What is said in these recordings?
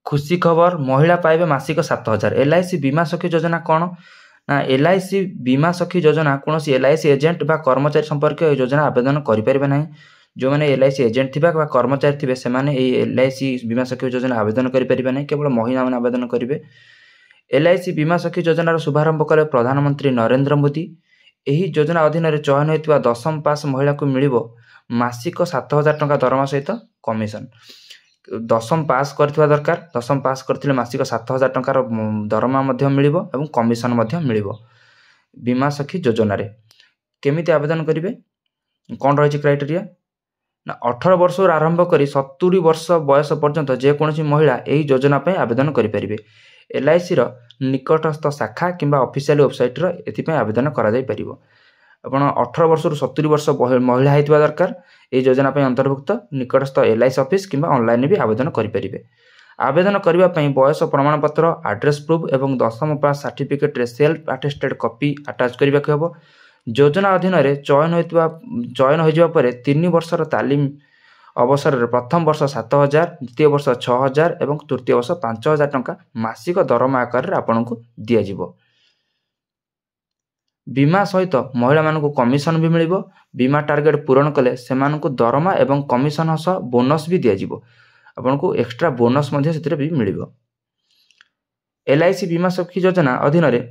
खुशी खबर महिला पाइबे मासिक 7,000। LIC बीमा सखी योजना कौन ना LIC बीमा सखी योजना कौन LIC एजेंट बा कर्मचारी संपर्क योजना आवेदन करें ना। जो मैंने LIC एजेंट थिबा बा कर्मचारी थिबे से माने LIC बीमा सखी योजना आवेदन करें ना, केवल महिला मैंने आवेदन करेंगे। LIC बीमा सखी योजनार शुभारंभ कले प्रधानमंत्री नरेंद्र मोदी। यही योजना अधीन चयन होता 10म पास महिला को मिल मासिक 7,000 टंका दरमा सहित कमिशन। 10म पास करथिबा दरकार, 10म पास करथिले मासिक 7,000 टंकार दरमा मिलिबो एवं कमिशन मिलिबो। बीमा सखी योजना रे केमिति आवेदन करिवे, कौन रही क्राइटेरिया ना 18 वर्ष आरंभ करी 70 वर्ष बयस पर्यंत जेकोसी महिला यही योजना पे आवेदन करें। LIC रो निकटस्थ शाखा किंबा ऑफिशियल वेबसाइट रो एथिपे आवेदन करा जाय परिबो। आपण 18 वर्ष रु 70 वर्ष महिला हेतिबा दरकार। ए योजना पे अंतर्भुक्त निकटस्थ LIC ऑफिस किंबा ऑनलाइन भी आवेदन करें। आवेदन करबा पई बयस प्रमाण पत्र, एड्रेस प्रूफ एवं 10म पास सर्टिफिकेट रे सेल्फ अटेस्टेड कॉपी अटैच करबा के हबो। योजना अधीन रे चयन हो जावा परे 3 वर्षर तालीम अवसर रे प्रथम वर्ष 7,000, द्वितीय वर्ष 6,000 एवं तृतीय वर्ष 5,000 टंका मासिक दरमा आकार रे आपनकु दिया जिवो। बीमा सहित महिला मानकु कमिशन भी मिलिबो। बीमा टार्गेट पूरण कले सेमानकु दरमा एवं कमिशन सह बोनस भी दिया जिवो। आपनकु एक्स्ट्रा बोनस मध्ये सेतिरे भी मिलिबो। LIC बीमा सखी योजना अधीन रे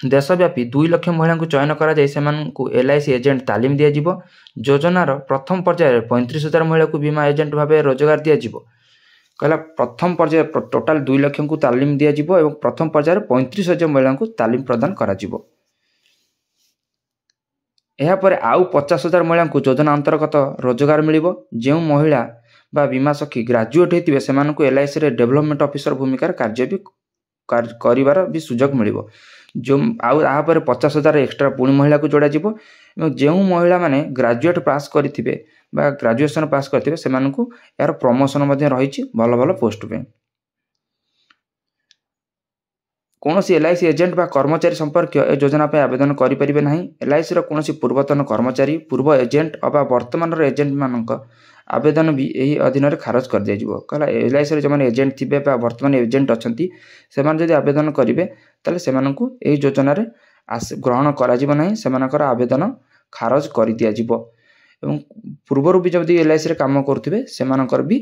देशव्यापी 2 लाख महिला को चयन करा जाय सेमानकु LIC एजेंट तालीम दिया जिवो। योजनार प्रथम पर्याय 35,000 महिला को बीमा एजेंट भाबे रोजगार दिया जिवो। कहला प्रथम पर्याय टोटाल 2 लाख को तालीम दिया जिवो एवं प्रथम पर्याय 35,000 महिला को तालीम प्रदान करा जिवो। एहा परे आउ 50,000 महिला को योजना अंतर्गत रोजगार मिलिबो। जेउ महिला बा बीमा सखी ग्रेजुएट हेतिबे सेमानकु LIC रे डेवलपमेंट ऑफिसर भूमिका कार्य भी करिवार भी सुजोग मिलिबो। जो आउ आ पर 50,000 एक्स्ट्रा पुणी महिला को जोड़ा जिवो। जो महिला माने ग्रेजुएट पास करथिबे बा ग्रेजुएशन पास करथिबे सेमानकु यार प्रमोशन मध्ये रहिछि भलो भलो पोस्ट पे। कौनसी LIC एजेंट बा कर्मचारी संपर्क ए योजना पे आवेदन करि परिबे नाही। LIC रो कौनसी पूर्वतन कर्मचारी, पूर्व एजेंट अबा वर्तमान रो एजेंट मानक आवेदन भी यही अधीन रे खारज कर दिया जिवो। कहला LIC रे जमाने एजेंट थिबे बा वर्तमान एजेंट अछंती सेमान जदि आवेदन करिवे ताले सेमानकु एही योजना रे ग्रहण करा जिवो नाही, सेमानकर आवेदन खारज कर दिया जिवो। एवं पूर्वरु भी जदि LIC रे काम करथिबे सेमानकर भी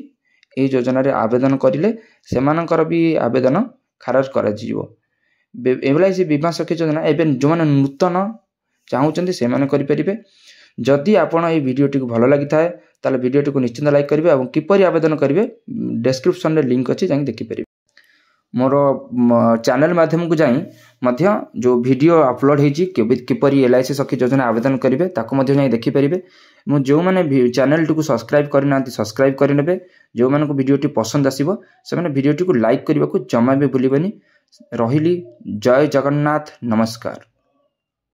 एही योजना रे आवेदन करिले सेमानकर भी आवेदन खारज करा जिवो। LIC बीमा सखी योजना एबे जो माने नूतन चाहूचंती से माने करि परिबे। जदि आपण ए वीडियोटी को भलो लागि थाए ताले वीडियोटी को निश्चित लाइक करिवे एवं किपरि आवेदन करिवे डिस्क्रिप्शन रे लिंक अछि जाई देखि परिबे। मोर चैनल माध्यम को जाई मध्य जो वीडियो अपलोड हेछि किपरि LIC सखी योजना आवेदन करिवे ताको मध्य जाई देखि परिबे। मु जो माने चैनल टी को सब्सक्राइब करनांती सब्सक्राइब करि नेबे। जो मानको वीडियोटी पसंद आसीबो से माने वीडियोटी को लाइक करबा को जमा भी भूलिबेनी। रहिली। जय जगन्नाथ, नमस्कार।